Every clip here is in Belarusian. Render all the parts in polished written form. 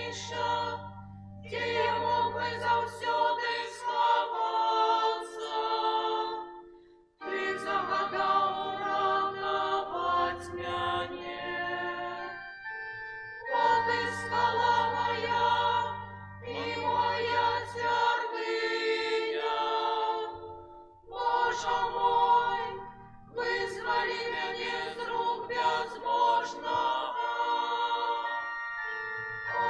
міща, де я мог би завсюди сховатися. Ти загадав урадовать мене, бо ти скала моя і моя твердиня. Боже мой, визволи мене з рук безбожного. О,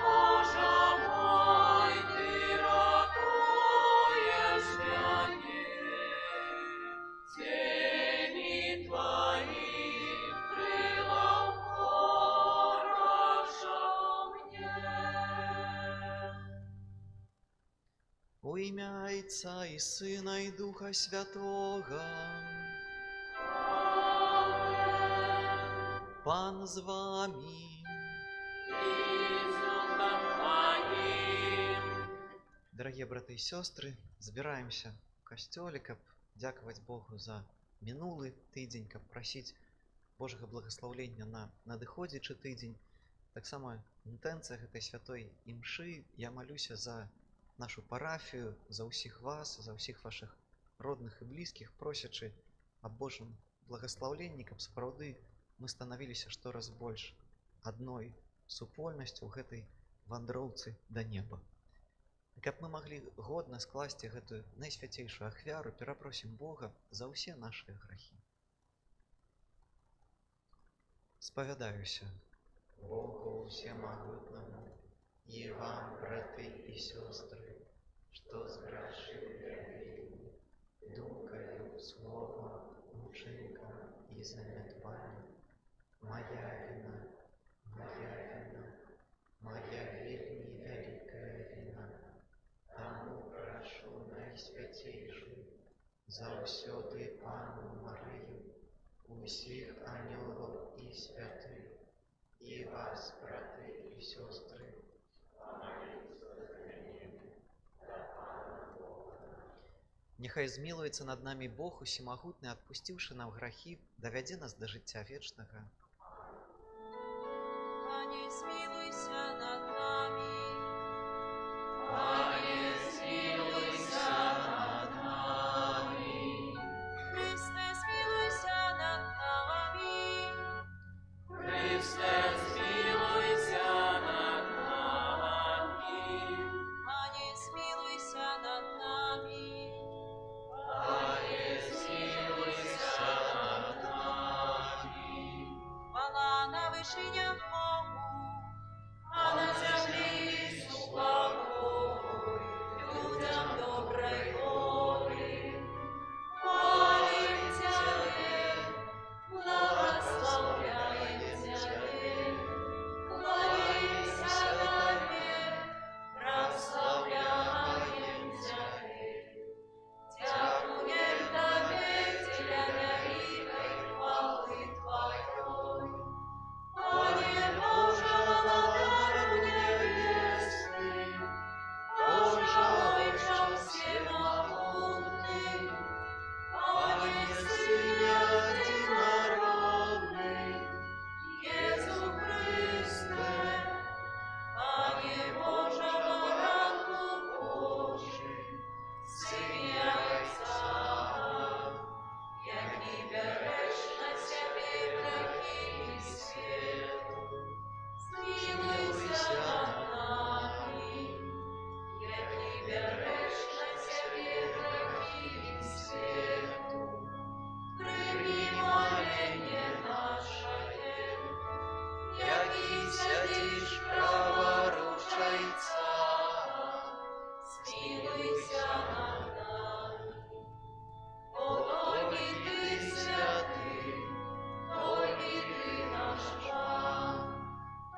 Боже мой, ти рятуєш мене. Тени твоих крылов хорошо мне. У ім'я Отця і Сина і Духа Святого. Пан з вами. Дорогие браты и сестры, збираемся в касцёле, каб дзякаваць Богу за мінулы тыдзень, каб прасіць Божага благаслаўлення на надыходзячы тыдзень. Таксама інтэнцыя гэтай святой імшы, я малюся за нашу парафію, за ўсіх вас, за ўсіх вашых родных і блізкіх, просячы аб Божым благаслаўленні, каб сапраўды мы станавіліся штораз больш адной супольнасцю ў гэтай вандроўцы да неба. Каб мы маглі годна скласці гэтую найсвяцейшую ахвяру, перапросім Бога за ўсе нашыя грахі. Спавядаюся Богу всемогутному и вам, браты и сестры, что сгрешили думкою, словом, учинком и занятванием. Моя вина, моя вельми великая вина. Тому прошу найсвятейшую, завсёды Панну Марию, усіх ангелов и святых, и вас, браты и сестры, Нехай змилуется над нами Бог усемогутный, отпустивший нам грехи, доведя нас до життя вечного. Пане, смилуйся над нами. Пане, смилуйся над нами. Христе, смилуйся над нами. Христе, смилуйся над нами. Пане, смилуйся над нами. Пане, смилуйся над нами. Хвала на вишинях Богу, а на землі спокой людям доброї волі. Хвалим Тебе, благословляем Тебе, кланяемся Тебе, прославляем Тебе. Дякуем Тебе для великой хвалы Твоей. Пане Боже, владар небесный, Боже, Отче всемогутный, Пане Сыне единородный, Иисус Христе, Пане Боже, Баранку Божий, Сыне Отца, який береш на себе грехи і світу, змилуйся над нами, який береш на себе грехи і світу, прийми моління наше, який сидиш праворуч Отця, змилуйся над нами. Ой, Ти святий, Ой, Ти наш Пан,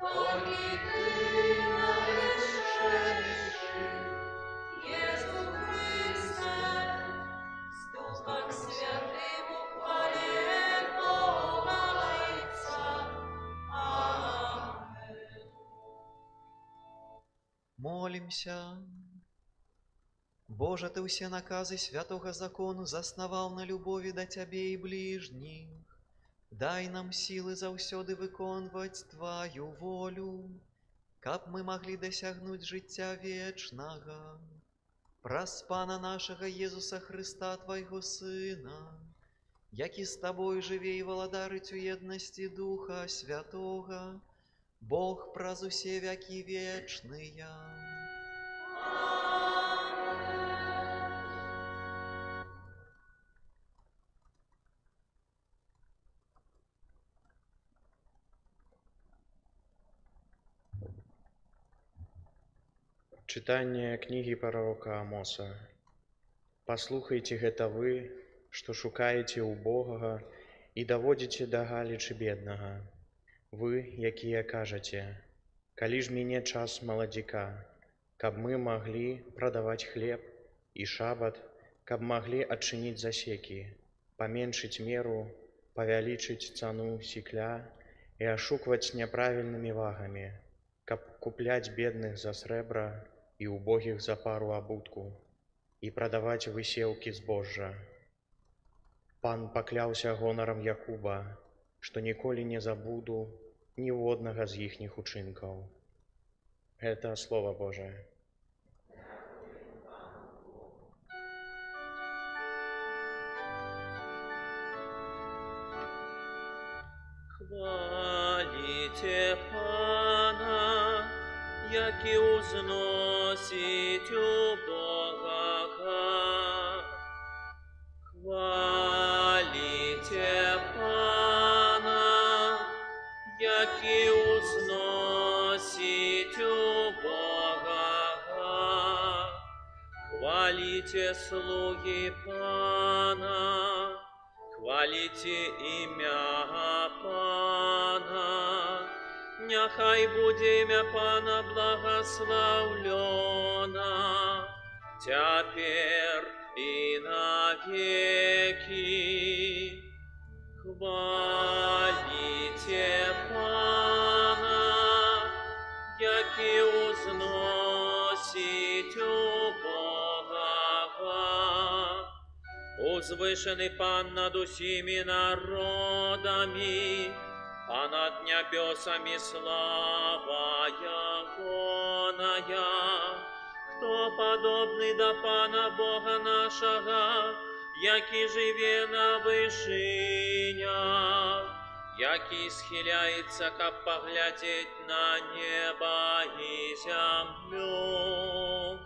Ой, Ти найвищейший, Єсус Христе, з Духом Святим у хвалі Бога Отця. Амен. Молимся. Боже, Ты все наказы святого закону заснавал на любови до Тебе и ближних. Дай нам силы заўсёды выконваць Твою волю, каб мы маглі дасягнуць жыцця вечнага. Праз Пана нашага Езуса Хрыста, Твайго Сына, які з Табой жыве і валадарыць у еднасці Духа Святога, Бог праз усе вякі вечныя. Чытанне кнігі прарока Амоса. Паслухайце гэта вы, што шукаеце ўбогага і даводзіце да галечы беднага. Вы, якія кажаце: калі ж міне час маладзіка, каб мы маглі прадаваць хлеб і шабат, каб маглі адчыніць засекі, паменшыць меру, павялічыць цану сікля і ашукваць няправільнымі вагамі, каб купляць бедных за срэбра і убогіх за пару абутку, і прадаваць высеўкі збожжа. Пан пакляўся гонарам Якуба, што ніколі не забуду ніводнага з іхніх учынкаў. Гэта Слова Божае. Хваліце Пана, які узносить убогага. Хваліце Пана, які узносить убогага. Хваліце слуги Пана, хваліце імя Пана. Няхай будзе імя Пана благословлено, цяпер і навеки. Хваліце Пана, які узносить убогага. Узвышений Пан над усіми народами, а над небесами слава Ягоная. Хто подобний до Пана Бога нашого, який живе на вишинях, який схиляється, каб поглядеть на небо і землю.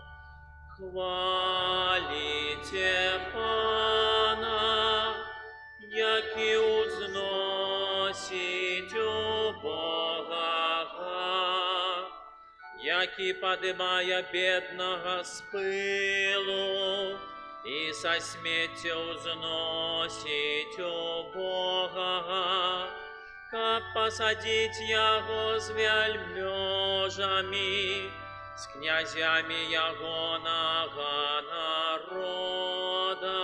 Хваліте Пана, який узносить убогага, який подимає бедного з пилу і со сміття узносить убогага, каб посадить його з вельможами, з князями ягоного народа.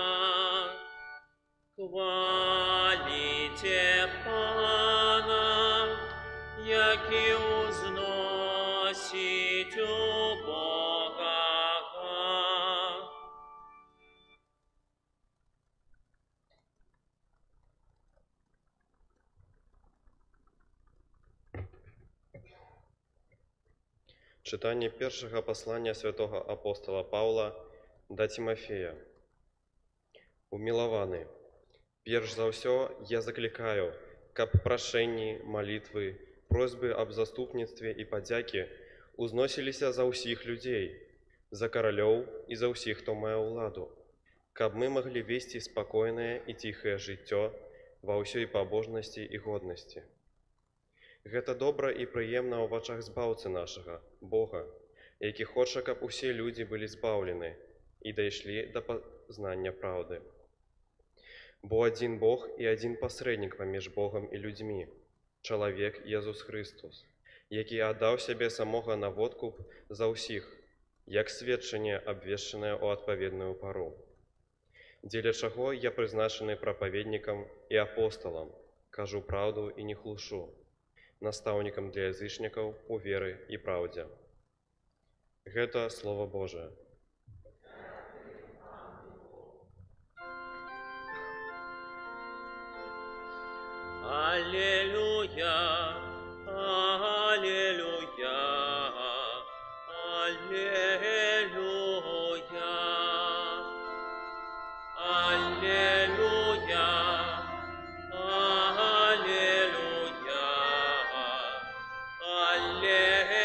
Хваліте Пана, який узносить убогага. Читання першого послання святого апостола Павла до Тимофея. Умілованы, перш за ўсё я заклікаю, каб прашэнні, малітвы, просьбы аб заступніцтве і падзякі узносіліся за ўсіх людзей, за каралёў і за ўсіх, хто мае ўладу, каб мы маглі весці спакойнае і ціхае жыццё ва ўсёй пабожнасці і годнасці. Гэта добра і прыемна ў вачах збаўцы нашага, Бога, які хоча, каб усе людзі былі збаўлены і дайшлі да пазнання праўды. Бо адзін Бог і адзін пасрэднік паміж Богам і людзьмі, чалавек Езус Христос, які аддаў сябе самога на водкуп за ўсіх, як сведчанне, абвешчанае ў адпаведную пару. Дзеля чаго я прызначаны прапаведнікам і апосталам, кажу праўду і не хлушу, настаўнікам для язычнікаў у веры і праўдзе. Гэта Слова Божае. Аллилуйя, аллилуйя, Аллилуйя. Аллилуйя. Аллилуйя. Аллилуйя.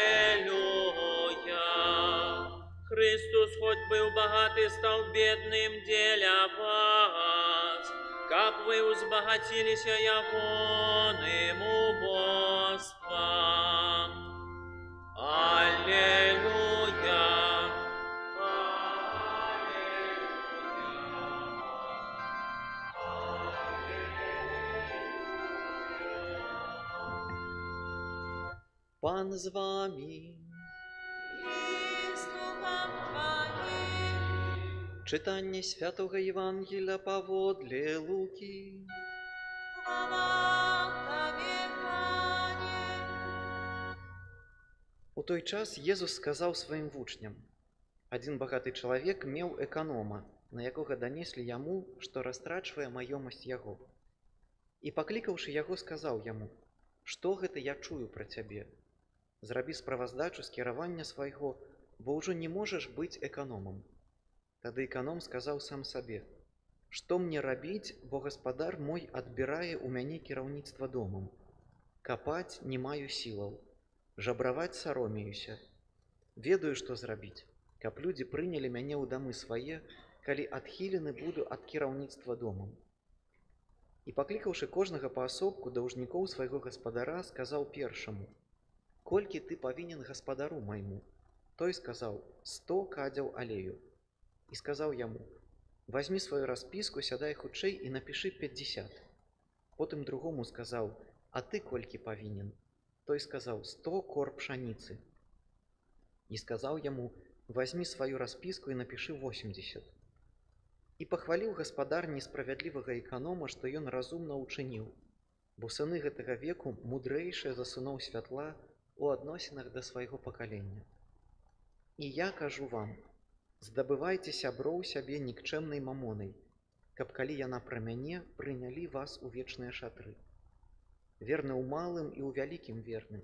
Христос хоть был богатый, стал бедным для вас, как вы узбогатились ягоным убожеством. Аллилуйя. Пан з вами. І з Духом Твоїм. Читання Святого Євангелія паводле Луки. Хвала Тобі, Пане. У той час Езус сказаў сваім вучням: «Адзін багаты чалавек меў эканома, на якога данеслі яму, што растрачвае маёмасць яго. І паклікаўшы яго, сказаў яму: «Што гэта я чую пра цябе? Зрабі справаздачу з кіравання свайго, бо ўжо не можаш быць эканомам». Тады эканом сказаў сам сабе: «Што мне рабіць, бо гаспадар мой адбірае ў мяне кіраўніцтва домам? Капаць не маю сілаў, жабраваць саромеюся. Ведаю, што зрабіць, каб людзі прынялі мяне ў дамы свае, калі адхілены буду ад кіраўніцтва домам». І паклікаўшы кожнага паасобку даўжнікоў свайго гаспадара, сказаў першаму: «Колькі ты павінен гаспадару майму?» Той сказаў: 100 кадзяў алею. І сказаў яму: «Вазьмі сваю распіску, сядай хутчэй і напішы 50. Потым другому сказаў: «А ты колькі павінен?» Той сказаў: 100 кор пшаніцы. І сказаў яму: «Вазьмі сваю распіску і напішы 80. І пахваліў гаспадар несправядлівага эканома, што ён разумна ўчыніў, бо сыны гэтага веку мудрэйшыя за сыноў святла у адносінах да свайго пакалення. І я кажу вам, здабывайце сяброў сябе нікчэмнай мамонай, каб калі яна пра мяне, прынялі вас у вечныя шатры. Верны ў малым і ў вялікім верны,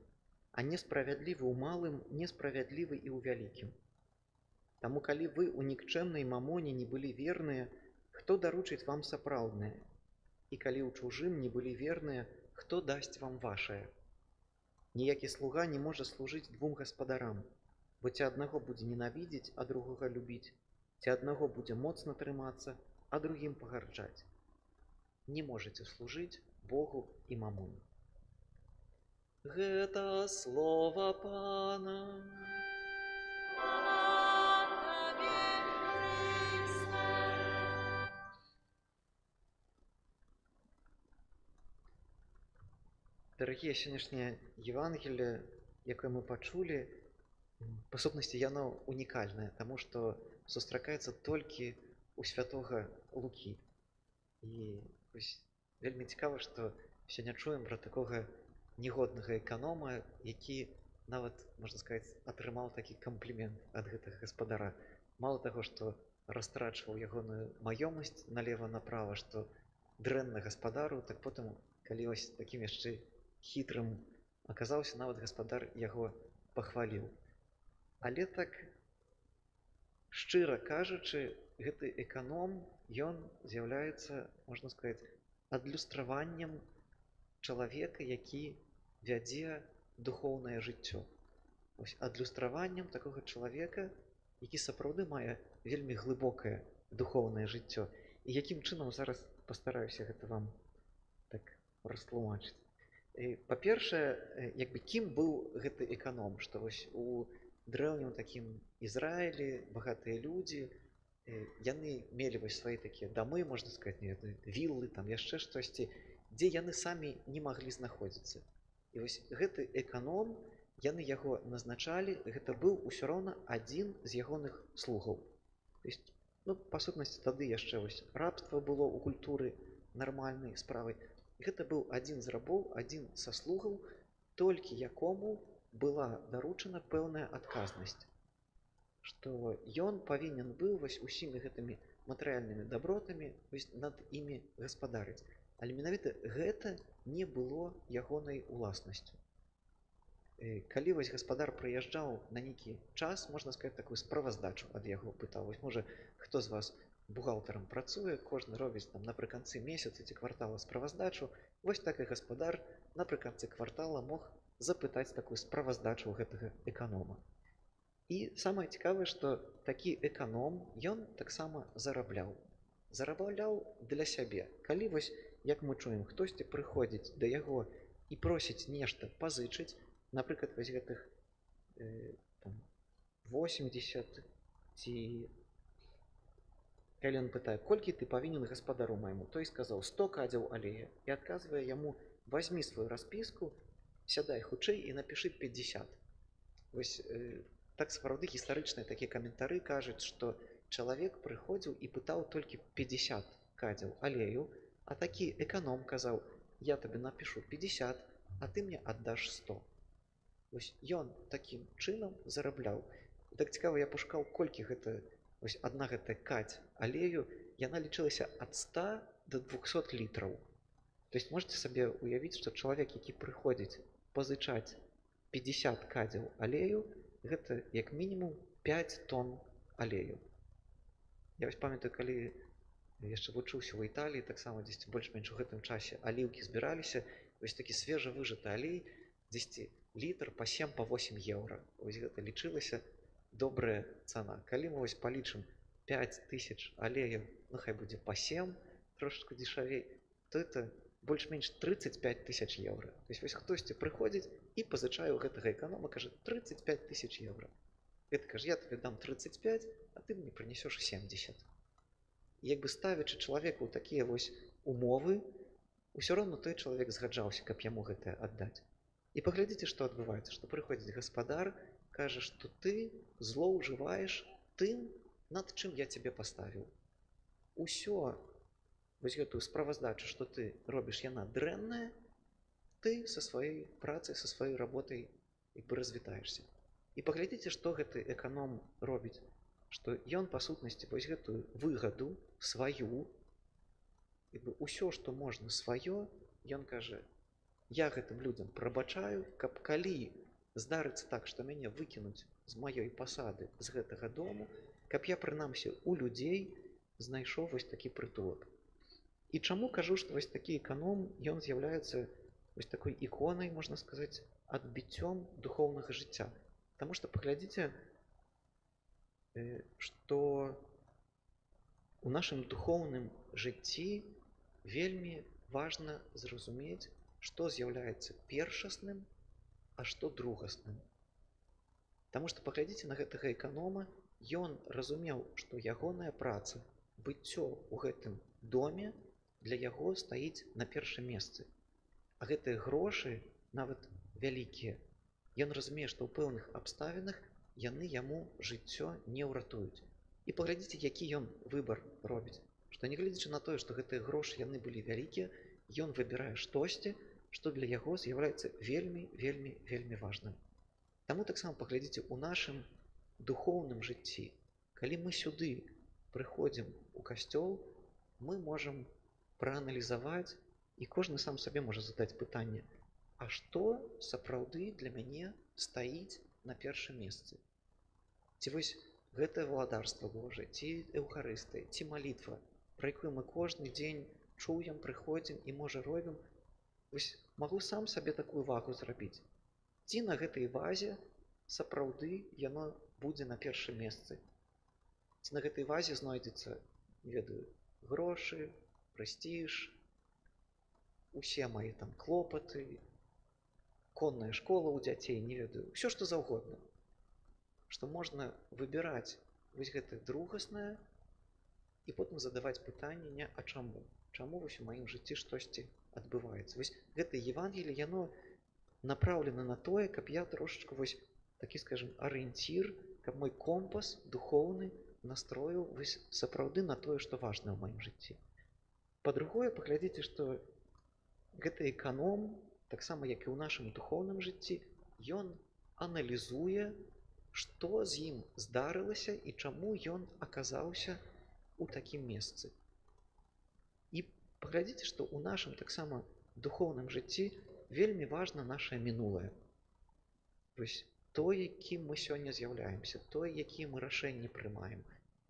а несправядлівы ў малым, несправядлівы і ў вялікім. Таму калі вы ў нікчэмнай мамоне не былі верныя, хто даручыць вам сапраўднае? І калі ў чужым не былі верныя, хто дасць вам вашае? Ніякі слуга не можа служыць двум гаспадарам, бо ці аднаго будзе ненавідзець, а другога любіць, ці аднаго будзе моцна трымацца, а другім пагарджаць. Не можаце служыць Богу і мамону». Гэта слова Пана. Хвала Тобі, Христе. Дарагія, сённяшняе Евангелие, якое мы пачулі, па сутнасці яно унікальнае, таму што сустракаецца толькі ў святога Лукі. І вельмі цікава, што сёння чуем пра такога негоднага эканома, які нават, можна сказаць, атрымаў такі камплімент ад гэтага гаспадара. Мало таго, што растрачваў ягоную маёмасць налева-направа, што дрэнна гаспадару, так потым, калі вось такім яшчэ хітрым аказаўся, нават гаспадар яго пахваліў. Але так, шчыра кажучы, гэты эканом, ён з'яўляецца, можна сказаць, адлюстраваннем чалавека, які вядзе духоўнае жыццё. Ось адлюстраваннем такога чалавека, які сапраўды мае вельмі глыбокае духоўнае жыццё. І якім чынам зараз пастараюся гэта вам так растлумачыць. Па-першае, кім быў гэты эканом, што вось у дрэўнім такім Ізраілі багатыя людзі, яны мелі вось свае такія дамы, можна сказаць, віллы, там яшчэ штосьці, дзе яны самі не маглі знаходзіцца. І вось гэты эканом, яны яго назначалі, гэта быў усё роўна адзін з ягоных слугаў. Па сутнасці, тады яшчэ вось рабства было ў культуры нармальнай справай. Гэта быў адзін з рабоў, адзін са слугаў, толькі якому была даручана пэўная адказнасць, што ён павінен быў вось усімі гэтымі матэрыяльнымі дабротамі над імі гаспадарыць. Але менавіта гэта не было ягонай уласнасцю. калі вось гаспадар прыязджаў на нейкі час, можна сказаць, такую справаздачу ад яго пытаў. Вось можа, хто з вас бухгалтарам працуе, кожны робіць там напрыканцы месяца ці квартала справаздачу, вось так і гаспадар напрыканцы квартала мог запытаць такую справаздачу ў гэтага эканома. І самае цікавае, што такі эканом, ён таксама зарабляў. Зарабляў для сябе. Калі вось, як мы чуем, хтосьці прыходзіць да яго і просіць нешта пазычыць, напрыклад, вось гэтых 80 ці калі ён пытае, колькі ты павінен гаспадару майму, той сказаў 100 кадзяў алея і адказвае яму, возьми сваю распіску, сядай хутчэй і напішы 50. Вось так сапраўды гістарычныя такія каментары кажуць, што чалавек прыходзіў і пытаў толькі 50 кадзяў алею, а такі эканом казаў, я табе напішу 50, а ты мне аддаш 100. Вось ён такім чынам зарабляў. І так цікава, я пашукаў, колькі гэта, вось адна гэта кадзь алею, яна лічылася ад 100 до 200 літраў. То есть можете сабе уявіць, што чалавек, які прыходзіць пазычаць 50 кадзяў алею, гэта як мінімум 5 тонн алею. Я вось памятаю, калі яшчэ вучыўся ў Італіі, таксама дзесьці больш-менш у гэтым часе аліўкі збіраліся, вось такі свежа выжаты алей, дзесьці літр па 7 па 8 еўра. Вось гэта лічылася добрая цана. Калі мы вось палічым 5000 алеяў, ну хай будзе па 7, трошечку дешавей, то это больш-менш 35 000 еўра. То есть вось хтосьці прыходзіць і пазычае ў гэтага эканома, кажа 35 000 еўра. Гэта кажа, я табе дам 35, а ты мне прынесеш 70. І як бы ставячы чалавеку ў такія вось умовы, усё роўна той чалавек згаджаўся, каб яму гэта аддаць. І паглядзіце, што адбываецца, што прыходзіць гаспадар, кажа, што ты злоўжываеш тым, над чым я цябе паставіў. Усё, вось гэтую справаздачу, што ты робіш, яна дрэнная, ты са сваёй працай, са сваёй работай як бы развітаешся. І паглядзіце, што гэты эканом робіць, што ён, па сутнасці, вось гэтую выгаду сваю, як бы усё, што можна сваё, ён кажа, я гэтым людзям прабачаю, каб калі здарыцца так, што мяне выкінуць з маёй пасады, з гэтага дому, каб я, прынамсі, у людзей знайшоў вось такі прытулак. І чаму кажу, што вось такі эканом, ён з'яўляецца вось такой іконай, можна сказаць, адбіццём духоўнага жыцця. Таму што паглядзіце, што у нашым духоўным жыцці вельмі важна зразумець, што з'яўляецца першасным, а што другасным. Таму што паглядзіце на гэтага эканома, ён разумеў, што ягоная праца, быццё ў гэтым доме для яго стаіць на першым месцы. А гэтыя грошы, нават вялікія, ён разумее, што ў пэўных абставінах яны яму жыццё не ўратуюць. І паглядзіце, які ён выбар робіць. Што нягледзячы на тое, што гэтыя грошы яны былі вялікія, ён выбірае штосьці, што для яго з'яўляецца вельмі, вельмі, вельмі важным. Таму таксама паглядзіце, у нашым духоўным жыцці, калі мы сюды прыходзім у касцёл, мы можам прааналізаваць, і кожны сам сабе можа задаць пытанне, а што сапраўды для мяне стаіць на першым месцы? Ці вось гэтае валадарства Божае, ці эўхарыстыя, ці малітва, пра якую мы кожны дзень чуем, прыходзім і, можа, робім, вось магу сам сабе такую вагу зрабіць. Ці на гэтай вазе сапраўды яно будзе на першым месцы. Ці на гэтай вазе знойдзецца, не ведаю, грошы, прэстыж, усе мае там клопаты, конная школа ў дзяцей, не ведаю, ўсё што заўгодна. Што можна выбіраць вось гэта другаснае і потым задаваць пытанне, не, а чаму? Чаму вось у маім жыцці штосьці адбываецца? Вось гэта Евангелие, яно направлена на тое, каб я трошечку вось такі, скажем, арыенцір, каб мой компас духоўны настроіў вось сапраўды на тое, што важна ў маім жыцці. Па-другое, паглядзіце, што гэты эканом, таксама як і ў нашым духоўным жыцці, ён аналізуе, што з ім здарылася і чаму ён аказаўся у такім месцы. І паглядзіце, што ў нашым таксама духоўным жыцці вельмі важна нашае мінулае. Вось тое, кім мы сёння з'яўляемся, тое, якія мы рашэнні прымаем,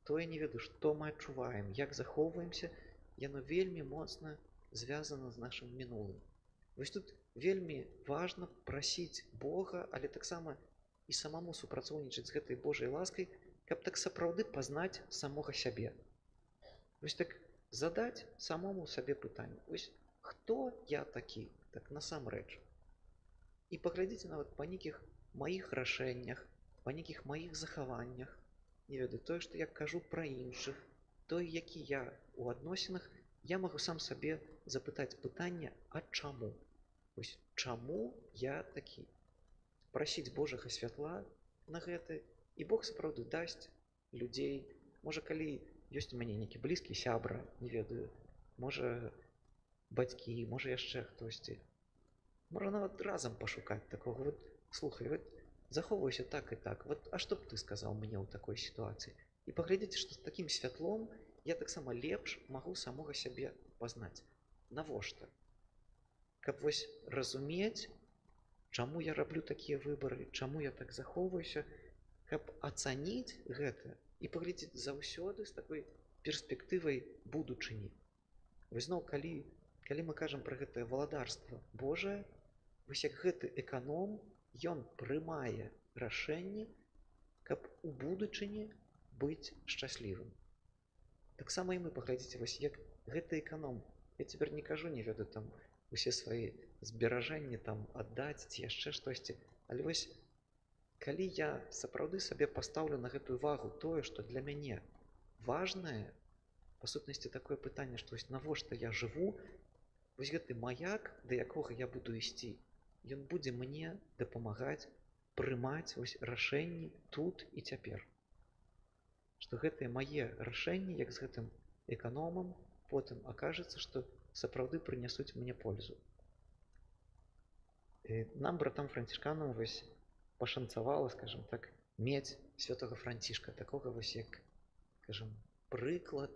тое, не ведаю, што мы адчуваем, як захоўваемся, яно вельмі моцна звязана з нашым мінулым. Вось тут вельмі важна прасіць Бога, але таксама і самому супрацоўнічаць з гэтай Божай ласкай, каб так сапраўды пазнаць самога сябе. Вось так задаць самому сабе пытанне. Вось хто я такі, так насамрэч? І паглядзіце нават па нейкіх маіх рашэннях, па нейкіх маіх захаваннях, не ведаю, тое, што я кажу пра іншых, тое, які я ў адносінах, я магу сам сабе запытаць пытанне, а чаму? Вось чаму я такі? Прасіць Божага святла на гэта, і Бог сапраўды дасць людзей. Можа, калі ёсць у мяне нейкі блізкі сябра, не ведаю, можа, бацькі, можа, яшчэ хтосьці. Можа, нават разам пашукаць такога. Вот, слухай, вот захоўвайся так і так. Вот, а што б ты сказаў мне ў такой сітуацыі? І паглядзіце, што з такім святлом я таксама лепш магу самога сябе пазнаць. Навошта? Каб вось разумець, чаму я раблю такія выбары, чаму я так захоўваюся, каб ацаніць гэта і паглядзець заўсёды з такой перспектывай будучыні. Вось зноў, калі мы кажам пра гэтае валадарства Божае, вось як гэты эканом, ён прымае рашэнні, каб у будучыні быць шчаслівым. Таксама і мы, паглядзіце, вось як гэты эканом, я цяпер не кажу, не ведаю, там усе свае зберажэнні там аддаць ці яшчэ штосьці, але вось калі я сапраўды сабе пастаўлю на гэтую вагу тое, што для мяне важнае, па сутнасці такое пытанне, што вось навошта я жыву, вось гэты маяк, да якога я буду ісці, ён будзе мне дапамагаць прымаць вось рашэнні тут і цяпер. Што гэтыя мае рашэнні, як з гэтым эканомам, потым акажацца, што сапраўды прынясуць мне пользу. І нам, братам францішканам, вось пашанцавала, скажем так, мець святога Францішка, такога вось як, скажем, прыклад,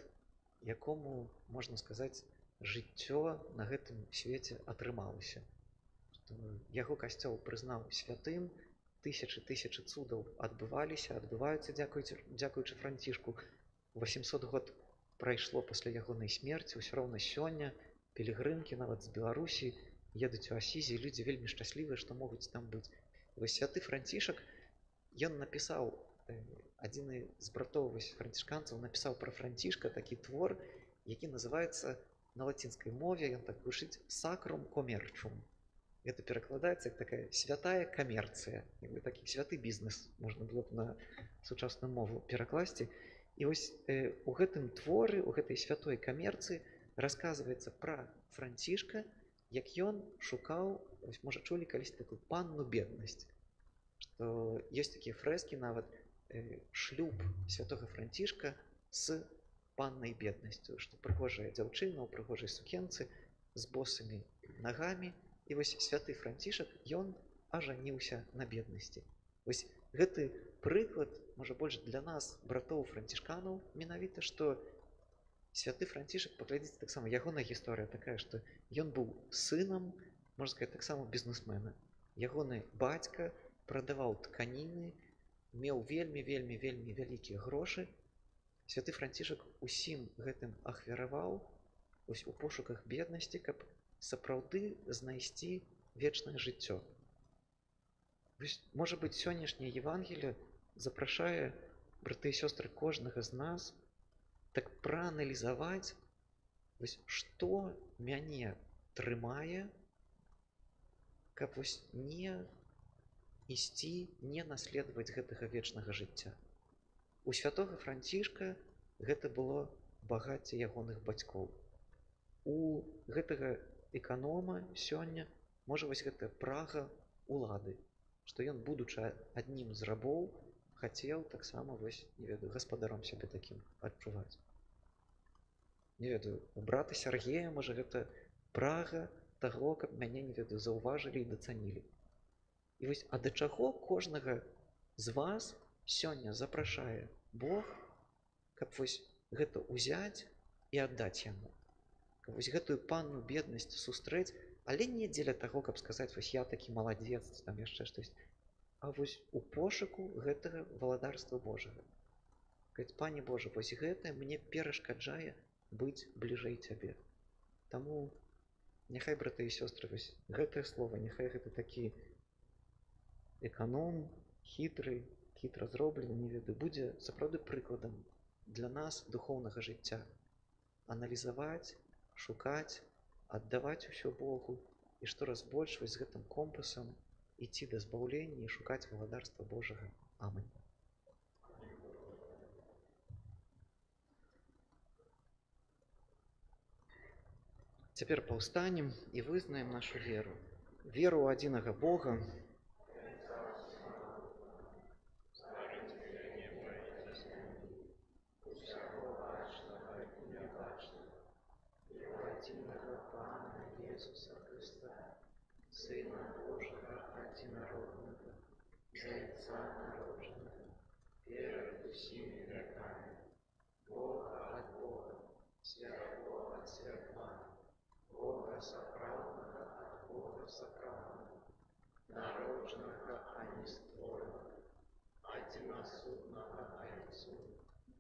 якому, можна сказаць, жыццё на гэтым свеце атрымалася. Што яго касцёл прызнаў святым, тысячы цудаў адбываюцца дзякуючы Францішку. 800 год прайшло пасля ягонай смерці, ўсё роўна сёння пілігрымкі нават з Беларусі едуць у Асізі, людзі вельмі шчаслівыя, што могуць там быць. Вось святы Францішак, ён напісаў, адзіны з братоў францішканцаў напісаў пра Францішка такі твор, які называецца на лацінскай мове, ён так гучыць «Sacrum commercium». Гэта перакладаецца як такая святая камерцыя, такі святы бізнес, можна было б на сучасную мову перакласці. І вось у гэтым творы, у гэтай святой камерцыі расказваецца пра Францішка, як ён шукаў, можа, чулі калісьці такую панну беднасць. Што ёсць такія фрэскі нават, шлюб святога Францішка з паннай беднасцю, што прыгожая дзяўчына ў прыгожай сукенцы з босымі нагамі. І вось святы Францішак, ён ажаніўся на беднасці. Вось гэты прыклад, можа, больш для нас, братоў францішканаў, менавіта, што святы Францішак, паглядзіце, таксама ягоная гісторыя такая, што ён быў сынам, можна сказаць, таксама бізнесмена. Ягоны бацька прадаваў тканіны, меў вельмі вялікія грошы. Святы Францішак усім гэтым ахвяраваў у пошуках беднасці, каб сапраўды знайсці вечнае жыццё. Можа быць, сённяшняе Евангелие запрашае, браты і сёстры, кожнага з нас так прааналізаваць, што мяне трымае, каб не ісці, не наследаваць гэтага вечнага жыцця. У святога Францішка гэта было багацце ягоных бацькоў. У гэтага эканома сёння, можа, вось гэта прага улады, што ён, будучы аднім з рабоў, хацеў таксама, вось, не ведаю, гаспадаром сябе такім адчуваць. Не ведаю, у брата Сергея, можа, гэта прага таго, каб мяне, не ведаю, заўважылі і дацанілі. І вось, а да чаго кожнага з вас сёння запрашае Бог, каб вось гэта ўзяць і аддаць яму. Вось гэтую панну беднасць сустрэць, але не дзеля таго, каб сказаць, вось я такі маладзец, там яшчэ штось, а вось у пошуку гэтага валадарства Божага. Кажуць, Пане Божа, вось гэта мне перашкаджае быць бліжэй цябе. Таму няхай, браты і сёстры, вось гэтае слово, няхай гэта такі эканом, хітра зроблены, не ведаю, будзе сапраўды прыкладам для нас духоўнага жыцця. Аналізаваць, шукаць, аддаваць усё Богу і штораз больш вось з гэтым компасам ісці да збаўлення і шукаць валадарства Божага. Амінь. Цяпер паўстанем і вызнаем нашу веру. Веру ў адзінага Бога, адзінага Пана Jesуса Христа, Сына Божага адзінароднага, Зайца народжанага, перад усімі векамі, Бога ад Бога, святого ад святла, Бога сапраўднага ад Бога сапраўднага, народжанага, а не створанага, адзінасуднага Айцу,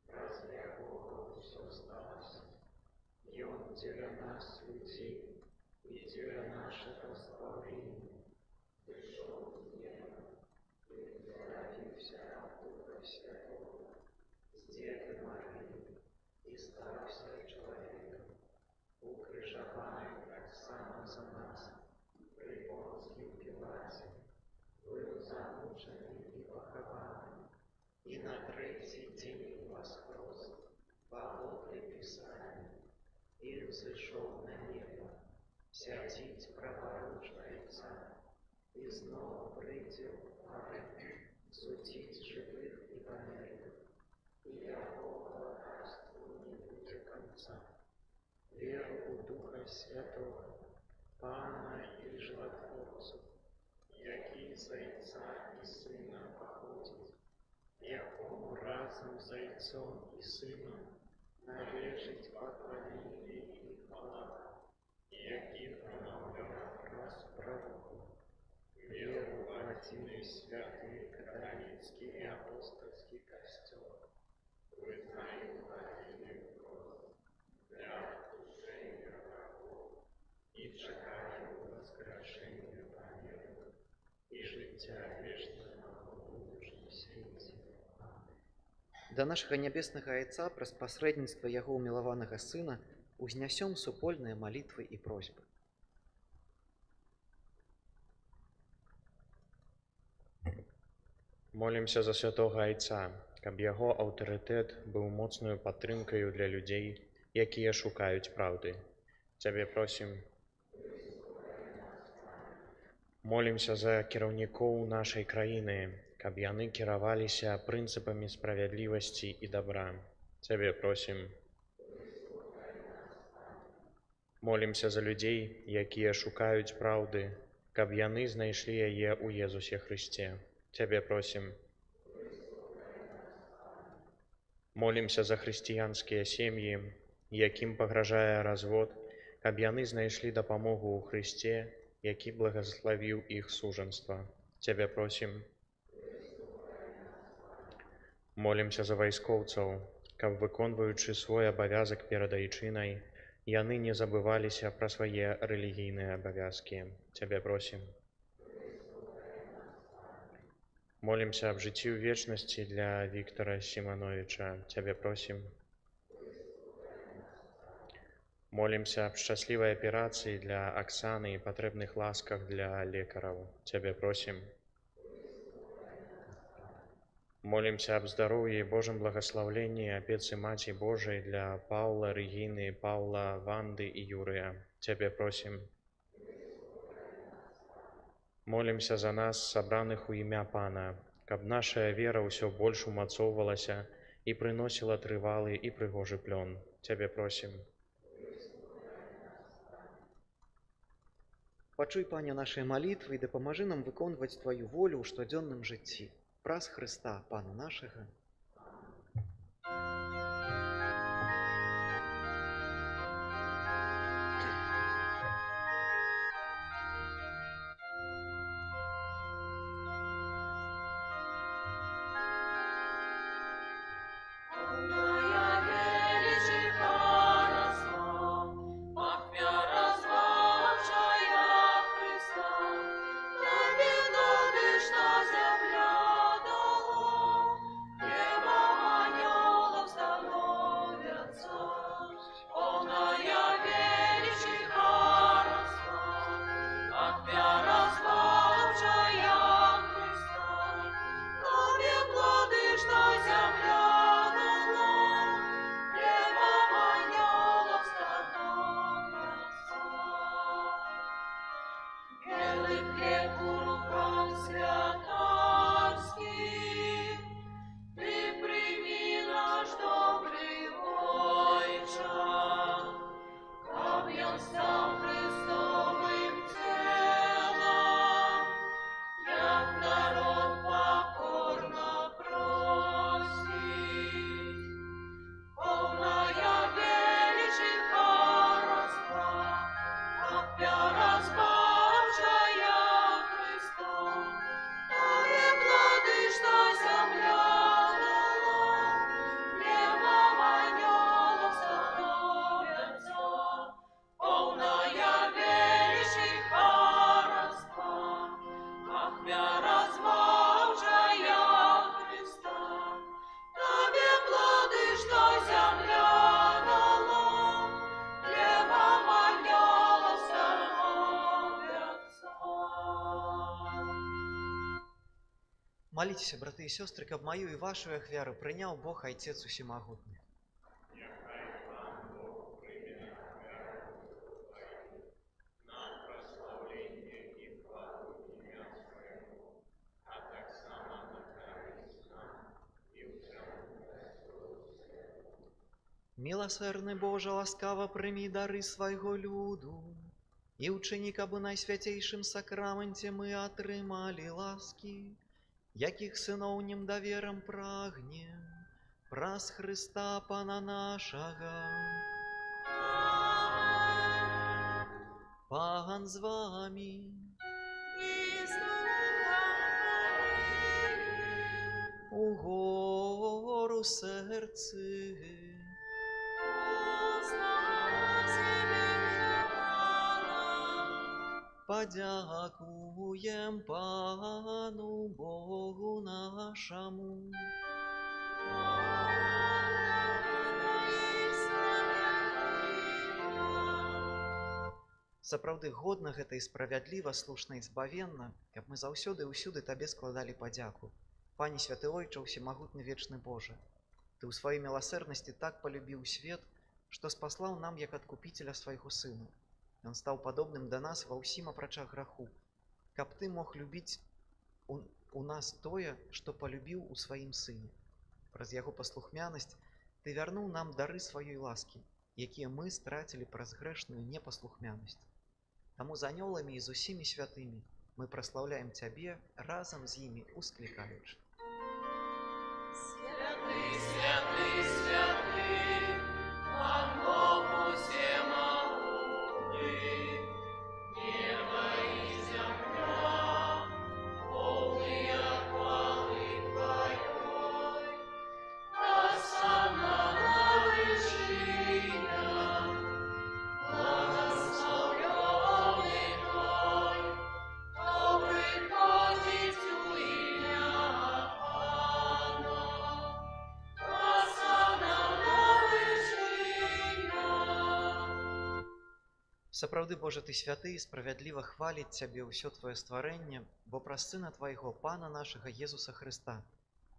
праз якога ўсё сталося. Ён дзеля нас людзей і дзеля нашага спаўлення прыйшоў з неба і з'явіўся ад Духа Святого з Дзевы Марыі і стаўся чалавекам, укрыжаваны таксама за нас, пры Понцкім Пілаце, быў замучаны і пахаваны, і на трэці дзень воскрес паводле Пісання, і ўзышоў на неба, сядзіць праворуч Айца, і зноў прыйдзе ў паклік судзіць жывых і памерлых, і яго валадарству не будзе канца. Веру ў Духа Святого, Пана і Жыватворцу, які з Айца і Сына паходзіць, якому разам з Айцом і Сынам належыць пакланенне і хвала, які прамаўляў праз прарокаў. Веру ў адзіны святы каталіцкі і апостальскі касцёл, вызнаю адзіны Бог для адпушчэння грахоў і чакаю воскрешэння памерлых і жыцця вечнага ў будучым свеце. Да нашага нябеснага Айца праз пасрэдніцтва яго ўмілаванага Сына узнясём супольныя малітвы і просьбы. Молімся за святога Айца, каб яго аўтарытэт быў моцнаю падтрымкаю для людзей, якія шукаюць праўды. Цябе просім. Молімся за кіраўнікоў нашай краіны, каб яны кіраваліся прынцыпамі справядлівасці і дабра. Цябе просім. Молімся за людзей, якія шукаюць праўды, каб яны знайшлі яе ў Езусе Хрысце. Цябе просім. Молімся за хрысціянскія сем'і, якім пагражае развод, каб яны знайшлі дапамогу ў Хрысце, які благаславіў іх сужанства. Цябе просім. Молімся за вайскоўцаў, каб, выконваючы свой абавязак перад Айчынай, яны не забываліся пра свае рэлігійныя абавязкі. Цябе просім. Молімся аб жыцці ў вечнасці для Віктара Сімановіча. Цябе просім. Молімся аб шчаслівай аперацыі для Аксаны і патрэбных ласках для лекараў. Цябе просім. Молімся аб здароўі і Божым благаслаўленні апецы Маці Божай для Паўла, Рэгіны, Паўла, Ванды і Юрыя. Цябе просім. Молімся за нас, сабраных у імя Пана, каб нашая вера ўсё больш умацоўвалася і прыносіла трывалы і прыгожы плён. Цябе просім. Пачуй, Пане, нашыя малітвы і дапамажы нам выконваць Тваю волю ў штодзённым жыцці. Праз Хрыста, Пана нашага. Молитесь, браты и сестры, каб мою и вашу ахвяру принял Бог Отец Усемогутный. Милосердный Боже, ласкаво прими дары своего люду, и учини, кабы найсвятейшим сакраменте мы отрымали ласки, яких сынов ним довером прагнем, праз Христа Пана нашего. Пан з вами. У гору серці. Подякуем Пану Богу нашему. Сапраўды годна гэта і справядліва, слушна і збавенна, каб мы заўсёды і ўсюды табе складалі падзяку. Пане святы Ойча, усемагутны вечны Божа, ты ў сваёй міласэрнасці так полюбіў свет, што спаслаў нам як адкупіцеля свайго сына. Ён стаў падобным да нас ва ўсім апрача граху, каб ты мог любіць у нас тое, што полюбіў у сваім сыне. Праз яго паслухмянасць ты вярнуў нам дары сваёй ласкі, якія мы страцілі праз грэшную непаслухмянасць. Таму з анёламі і з усімі святымі мы праслаўляем Цябе разам з імі усклікаючы. Святы, святы, святы, Пан Бог усемогутный, небо и земля, полные хвалы Твоей. Осанна на вершинах, благословенный Твой, кто приходит у имя Пана. Осанна на вершинах. Сапраўды, Божа, ты святы і справядліва хваліць Цябе ўсё Твоё стварэнне, бо праз Сына Твайго, Пана нашага Езуса Христа,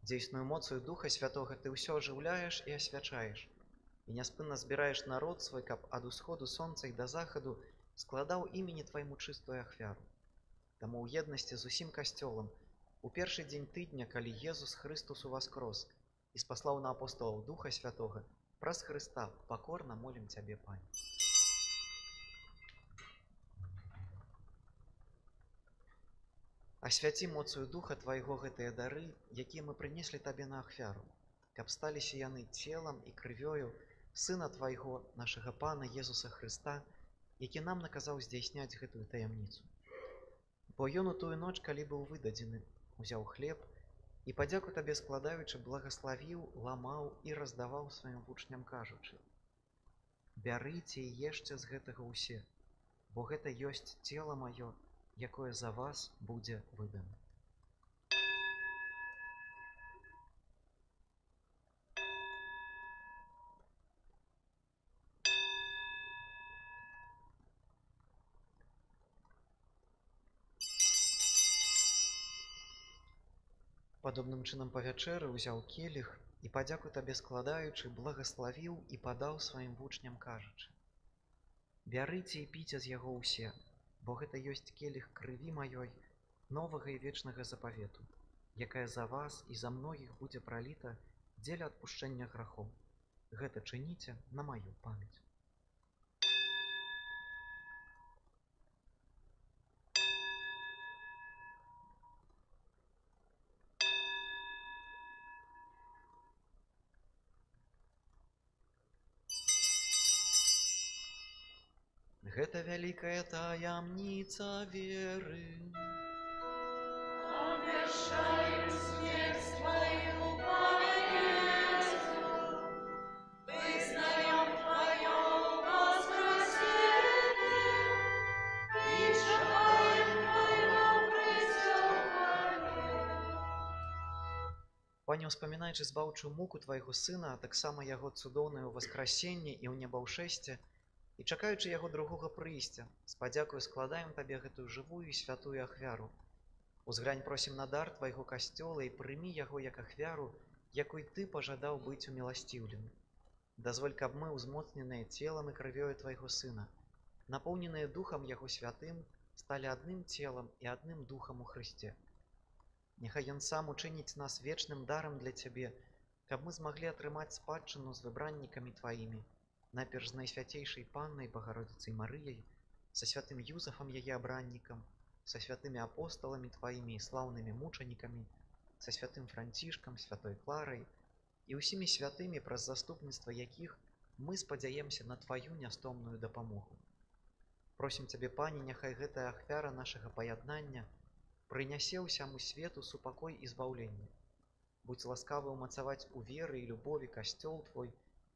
дзейсную моцаю Духа Святога ты ўсё ажыўляеш і асвячаеш, і няспынна збіраеш народ свой, каб ад усходу сонца і да захаду складаў імені Твайму чыстую ахвяру. Таму ў еднасці з усім касцёлам у першы дзень тыдня, калі Езус Христус уваскрос і спаслаў на апостолаў Духа Святога, праз Христа пакорна молім Цябе, Пане. Асвяці моцаю Духа Твайго гэтыя дары, якія мы прынеслі Табе на ахвяру, каб сталіся яны целам і крывёю Сына Твайго, нашага Пана Езуса Христа, які нам наказаў здзяйсняць гэтую таямніцу. Бо ён у тую ноч, калі быў выдадзены, узяў хлеб і, падзяку Табе складаючы, благаславіў, ламаў і раздаваў сваім вучням, кажучы: «Бярыце і ешце з гэтага ўсе, бо гэта ёсць цела маё, якое за вас будзе выдано». Падобным чынам па вячэры ўзяў келіх і, падзяку Табе складаючы, благаславіў і падаў сваім вучням, кажучы: «Бярыце і піце з яго ўсе, бо гэта ёсць келіх крыві маёй, новага і вечнага запавету, якая за вас і за многіх будзе праліта дзеля адпушчэння грахоў. Гэта чыніце на маю памяць». Гэта вялікая таямніца веры. Обещаем смерть Твою, Поезу, вызнаем Твое воскресение и чаем Твоего преступления. Пане, успамінаючы збаўчую муку Твайго Сына, а таксама Яго цудоўнае ўваскрасенне і ўнебаўшэсце, і чакаючы Яго другога прыйсця, з падзякаю складаем Табе гэтую жывую і святую ахвяру, Узглянь просім на дар Твайго касцёла і прымі яго як ахвяру, якой Ты пажадаў быць уміласціўлены. Дазволь, каб мы, узмоцненыя целам і крывёю Твайго Сына, напоўненыя Духам Яго Святым, сталі адным целам і адным Духам у Хрысце. Няхай Ён сам учыніць нас вечным дарам для Цябе, каб мы змаглі атрымаць спадчыну з выбраннікамі Тваімі, найперш з Найсвяцейшай Паннай Багародзіцай Марыяй, са святым Юзафам яе абраннікам, са святымі апосталамі Тваімі і слаўнымі мучанікамі, са святым Францішкам, святой Кларай і ўсімі святымі, праз заступніцтва якіх мы спадзяемся на Тваю нястомную дапамогу. Просім Цябе, Пане, няхай гэтая ахвяра нашага паяднання прынясе ўсяму свету супакой і збаўленне. Будзь ласкавы ўмацаваць у веры і любові касцёл Твой,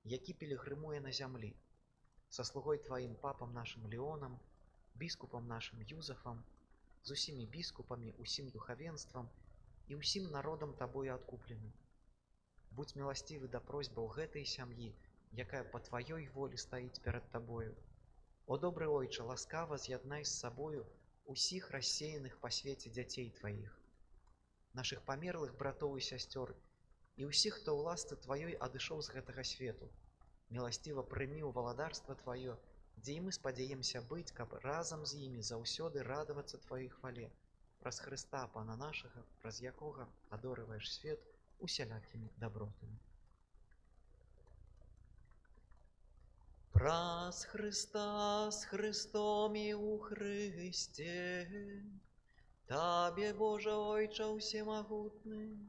які пілігрымуе на зямлі, са слугой Тваім папам нашым Леонам, біскупам нашым Юзафам, з усімі біскупамі, усім духавенствам і ўсім народам Табою адкупленым. Будзь міласцівы да просьбаў гэтай сям'і, якая па Тваёй волі стаіць перад Табою. О добры Ойча, ласкава з'яднай з сабою усіх рассеяных па свеце дзяцей Тваіх, нашых памерлых братоў і сясцёр і ўсіх, хто ў ласцы Тваёй адышоў з гэтага свету. Міласціва прымі ў валадарства Тваё, дзе і мы спадзяемся быць, каб разам з імі заўсёды радавацца Тваёй хвале, праз Хрыста, Пана нашага, праз якога адорываеш свет усялякімі дабротамі. Праз Хрыста з Христом і ў Хрысце, Табе, Божа Ойча ўсемагутны,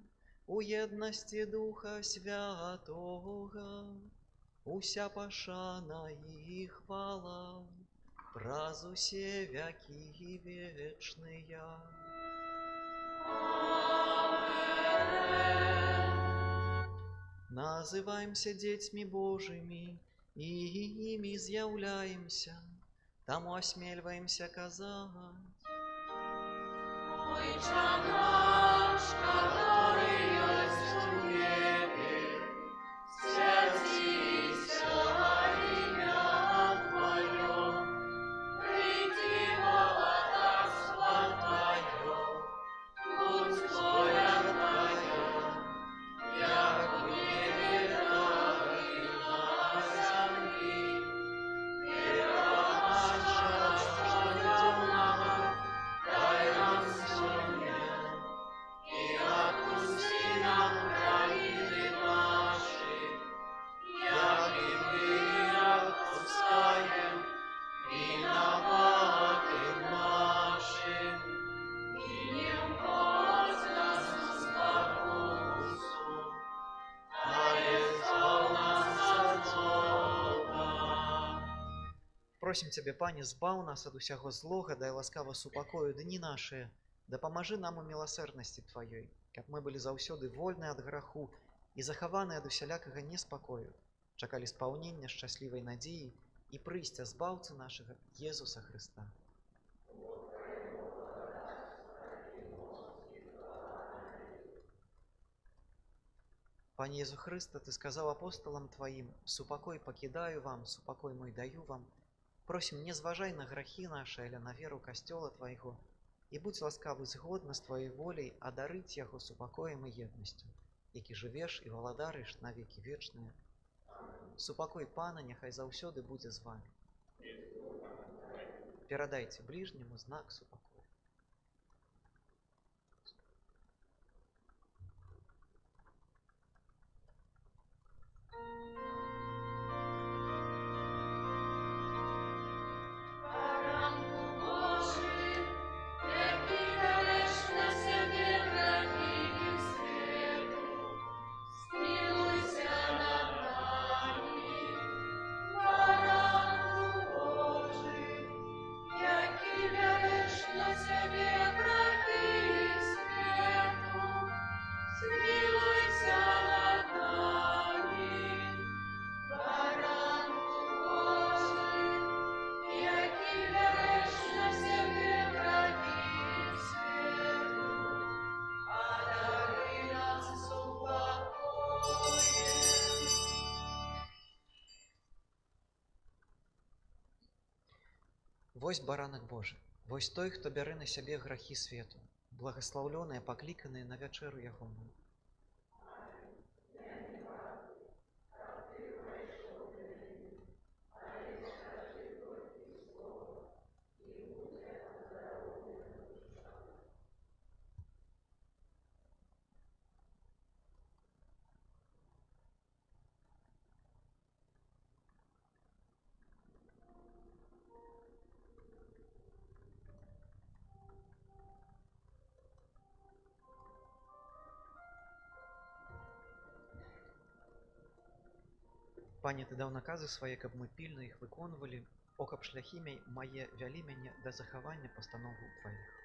у єдності Духа Святого, уся пашана і хвала, праз усе вякі вечныя. Называемся дзецьмі Божымі, і імі з'яўляемся, таму асмельваемся казаць. Ойча наш, который есть в небе, святися имя Твое, приди владарство Твое, будь воля Твоя, як в небе, так и на земле. Хлеба нашего, что идем нам, дай нам сегодня, и отпусти нам провины наши, як и мы отпускаем виноватым нашим, и не вводь нас в спокусу, а избавь нас от злого. Просім Цябе, Пане, збаў нас ад усяго злога, дай ласкава супакою дні нашыя, дапамажы нам у міласэрнасці Тваёй, каб мы былі заўсёды вольныя ад граху і захаваныя ад усялякага неспакою, чакалі спаўнення шчаслівай надзеі і прыйсця збаўцы нашага Езуса Хрыста. Пане Езу Хрыста, Ты сказаў апосталам Тваім: «Супакой пакідаю вам, супакой мой даю вам». Просім, не зважай на грахі нашы, але на веру касцёла Твайго, і будь ласкавы згодна з Тваёй воляй адарыць яго супакоем і еднасцю, які жывеш і валадарыш на векі вечныя. Супакой Пана няхай заўсёды будзе з вамі. Перадайце бліжняму знак супакою. Baranku Boży, jaki dałeś na siebie granic światu, zmiłuj się nad nami. Baranku Boży, jaki dałeś na siebie granic światu, zmiłuj się nad nami. Baranku Boży, jaki dałeś na siebie granic światu, a daruj nas upokojem. Вось баранак Божы, вось той, хто бярэ на сябе грахі свету. благословленные, покликанные на вечеру ягоную. Пане, ты даў наказы свае, каб мы пільна іх выконвалі, о, каб шляхі мае вялі мяне да захавання пастановаў тваіх.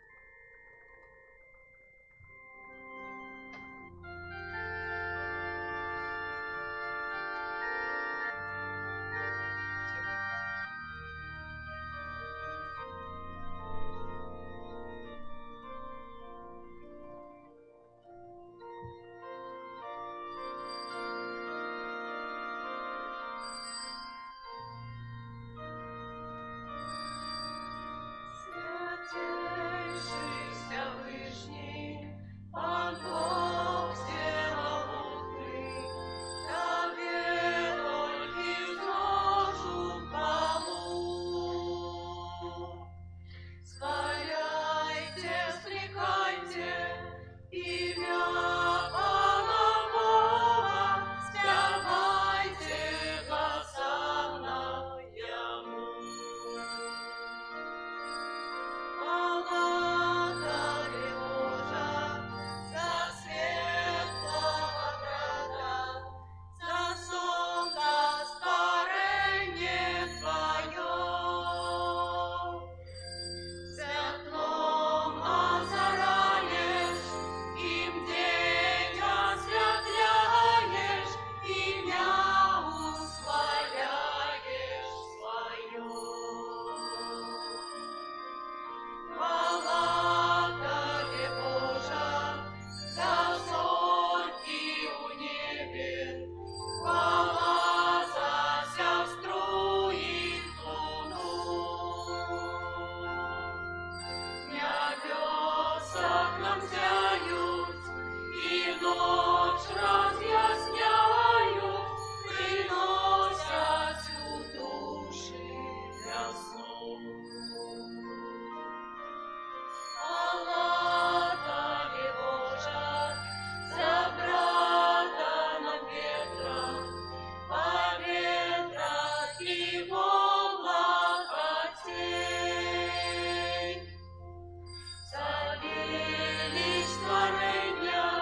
Створення,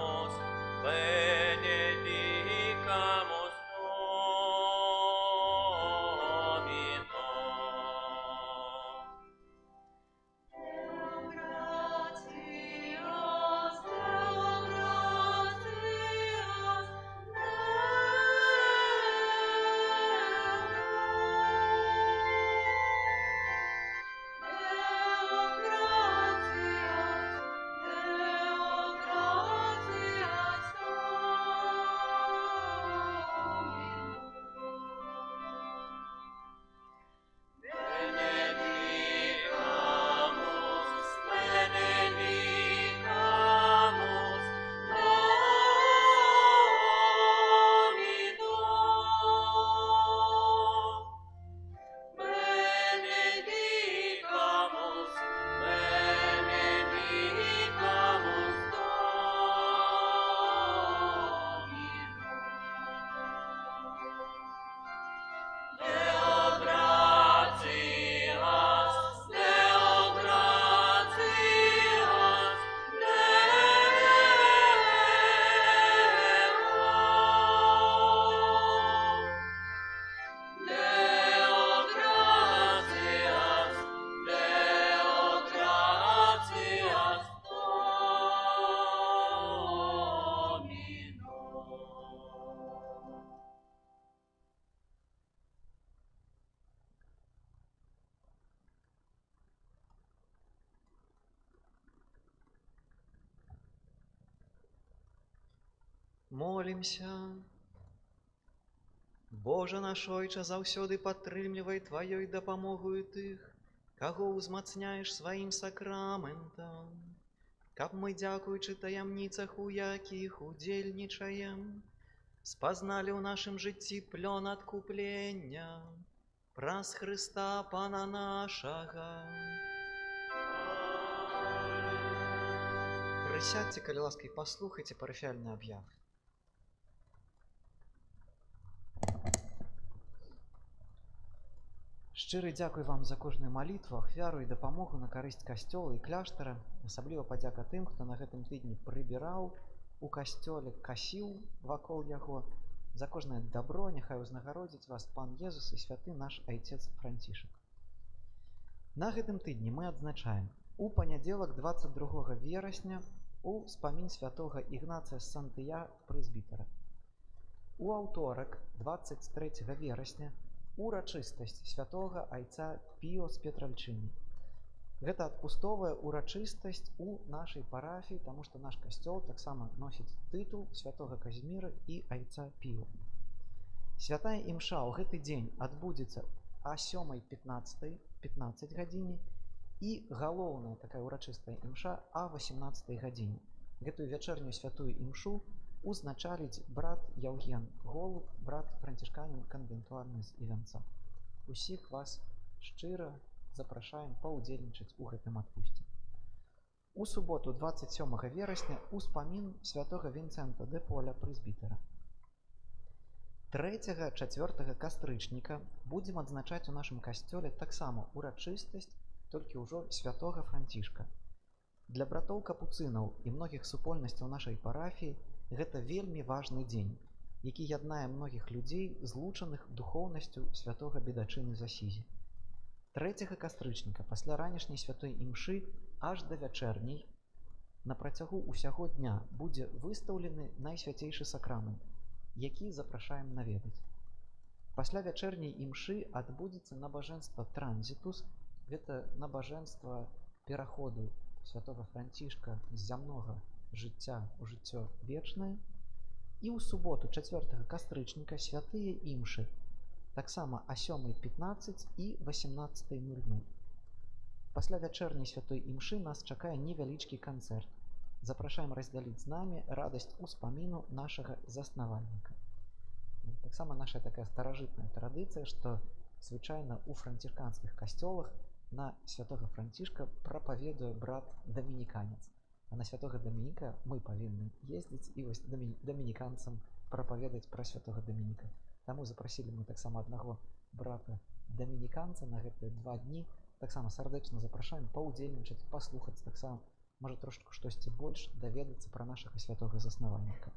benedicamus, benedicamus Domino. Deo gratias, Deo gratias, benedicamus, benedicamus Domino. Benedicamus, benedicamus Domino. Deo gratias, Deo gratias, Deo. Deo gratias, Deo gratias Domino. Молимся. Боже наш Ойче, заўсёды падтрымлівай Тваёй дапамогою тых, каго ўзмацняеш сваім сакраментам, каб мы, дзякуючы таямніцах, у якіх удзельнічаем, спазналі ў нашым жыцці плён адкуплення праз Хрыста Пана нашага. Прысядьце, калі ласка, і паслухайце парафіяльны аб'яв. Шчыры дзякуй вам за кожную малітву, ахвяру і дапамогу на карысць касцёла і кляштара. Асабліва падзяка тым, хто на гэтым тыдні прыбіраў у касцёле, касіў вакол яго. За кожнае дабро няхай узнагародзіць вас Пан Езус і святы наш айцец Францішак. На гэтым тыдні мы адзначаем у панядзелак 22 верасня у спамін святога Ігнацыя з Сантыя прэзбітара. У аўторак 23 верасня урачыстасць святога айца Піо з Петральчыны. Гэта адпустовая урачыстасць у нашай парафіі, таму што наш касцёл таксама носіць тытул святога Казіміра і айца Піо. Святая імша ў гэты дзень адбудзецца а 7:15 гадзіне і галоўная такая урачыстая імша а 18 гадзіне. Гэтую вячэрнюю святую імшу узначаліць брат Яўген Голуб, брат францішканін канвентуальны з Івянца. Усіх вас шчыра запрашаем паўдзельнічаць у гэтым адпусце. У суботу 27 верасня успамін святога Вінцэнта де Поля прэзбітара. 3-4 кастрычніка будзем адзначаць у нашым касцёле таксама урачыстасць, толькі ўжо святога Францішка. Для братоў капуцынаў і многіх супольнасцяў нашай парафіі гэта вельмі важны дзень, які яднае многіх людзей, злучаных духоўнасцю святога бедачыны з Асізі. 3 кастрычніка пасля ранішняй святой імшы аж да вячэрняй на працягу ўсяго дня будзе выстаўлены найсвяцейшы сакрамент, які запрашаем наведаць. Пасля вячэрняй імшы адбудзецца набажэнства транзітус, гэта набажэнства пераходу святога Францішка з зямнога жыцця ў жыццё вечнае. І ў суботу 4 кастрычніка святыя імшы таксама а 7:15 і 18:00. Пасля вячэрняй святой імшы нас чакае невялічкі канцэрт. Запрашаем раздзяліць з намі радасць успаміну нашага заснавальніка. Таксама наша такая старажытная традыцыя, што звычайна у францішканскіх касцёлах на святога Францішка прапаведуе брат дамініканец. А на святога Дамініка мы павінны ездзіць і вось дамініканцам прапаведаць пра святога Дамініка. Таму запрасілі мы таксама аднаго брата дамініканца на гэтыя 2 дні. Таксама сардэчна запрашаем паўдзельнічаць, паслухаць таксама можа трошку штосьці больш даведацца пра нашага святога заснавальніка.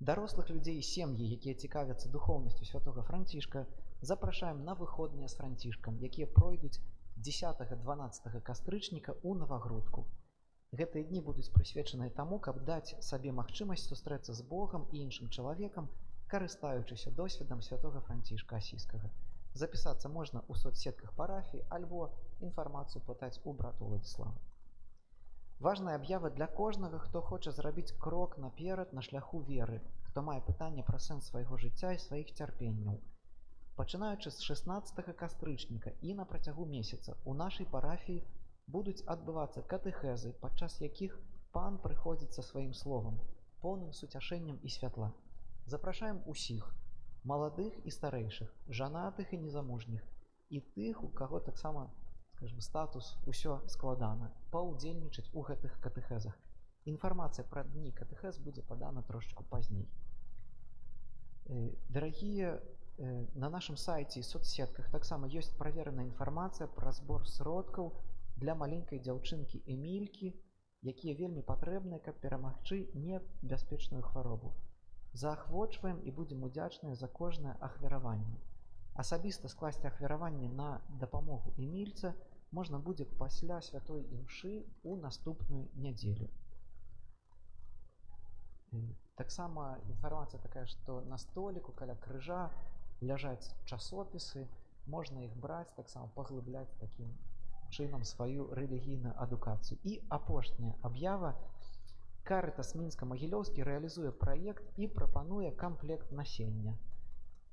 Дарослых людзей і сем'і, якія цікавяцца духоўнасцю святога Францішка, запрашаем на выходныя з Францішкам, якія пройдуць 10-12 кастрычніка ў Навагрудку. Гэтыя дні будуць прысвечаныя таму, каб даць сабе магчымасць сустрэцца з Богам і іншым чалавекам, карыстаючыся досведам святога Францішка Асійскага. Запісацца можна ў соцсетках парафіі альбо інфармацыю пытаць у брату Владислава. Важная аб'ява для кожнага, хто хоча зрабіць крок наперад на шляху веры, хто мае пытанне пра сэнс свайго жыцця і сваіх цярпенняў. Пачынаючы з 16 кастрычніка і на працягу месяца у нашай парафіі будуць адбывацца катэхезы, падчас якіх пан прыходзіць са сваім словам, поўным суцяшэннем і святла. Запрашаем усіх, маладых і старэйшых, жанатых і незамужніх, і тых, у каго таксама, скажем, статус усё складана, паўдзельнічаць у гэтых катэхезах. Інфармацыя пра дні катэхез будзе падана трошечку пазней. Дарагія, на нашым сайце і соцсетках таксама ёсць правераная інфармацыя пра збор сродкаў для маленькай дзяўчынкі Эмількі, якія вельмі патрэбныя, каб перамагчы небяспечную хваробу. Заахвочваем і будзем удзячныя за кожнае ахвяраванне. Асабіста скласці ахвяраванне на дапамогу Эмільцы можна будзе пасля святой імшы ў наступную нядзелю. Таксама інфармацыя такая, што на століку каля крыжа ляжаць часопісы, можна іх браць, таксама паглыбляць такім чынам сваю рэлігійную адукацыю. І апошняя аб'ява. Карытас Мінска-Магілёўскі рэалізуе праект і прапануе камплект насення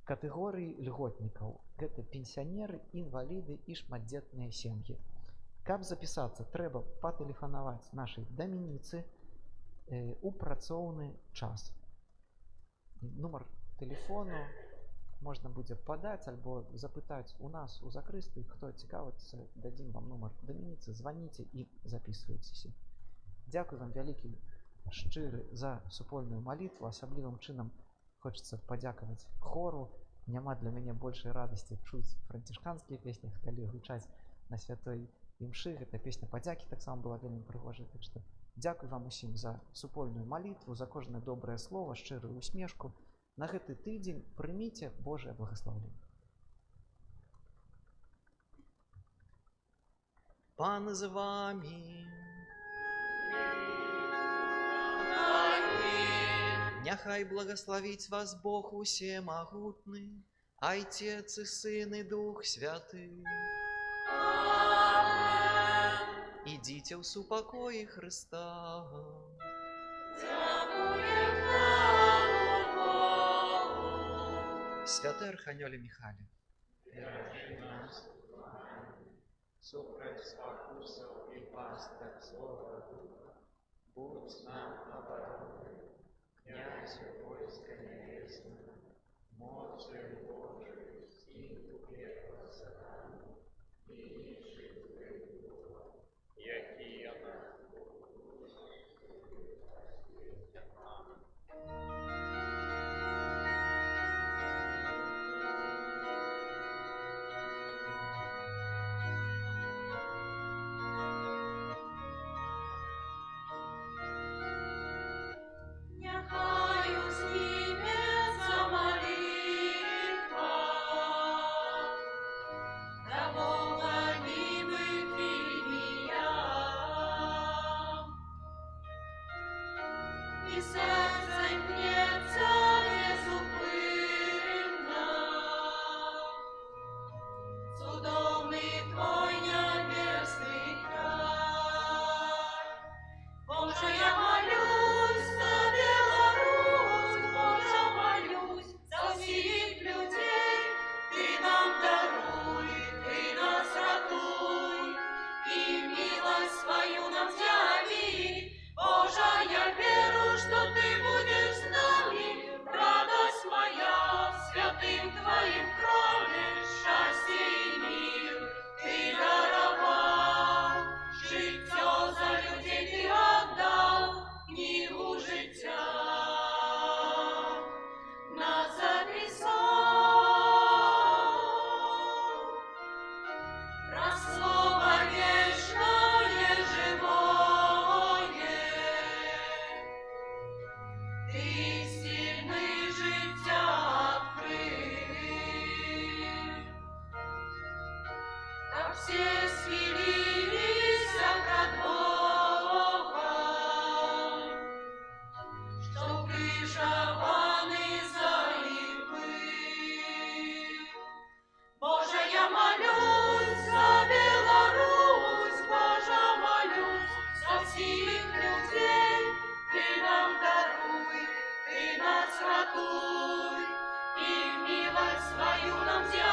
катэгорыі льготнікаў. Гэта пенсіянеры, інваліды і шматдзетныя сем'і. Каб запісацца, трэба патэлефанаваць нашай Дамініцы у працоўны час. Нумар тэлефону можна будзе падаць альбо запытаць у нас у закрысты, хто цікавіцца, дадзім вам нумар Дамініцы, званіце і запісвайцеся. Дзякуй вам вялікі шчыры за супольную малітву. Асаблівым чынам хочацца падзякаваць хору. Няма для мяне большай радасці чуць францішканскія песні, калі гучаць на святой імшы. Гэта песня падзякі таксама была вельмі прыгожая. Так што дзякуй вам усім за супольную малітву, за кожнае добрае слово, шчырую усмешку. На гэты тыдзень прыміце Божае благаслаўленне. Пан з вами. Няхай благословить вас Бог усемогутный, Отец и Сын и Дух Святый. Идите в супокое Христа. Святый Арханёле Михайле, супроть спокусов и пастырь слова, будь нам обороной, князю войска небесного, мощью Божию, стиху первого сатана, и ищи твоих духов, якие нас Свою нам зяви, Божа, я веру, что ты помилуй, и в милость свою нам взял.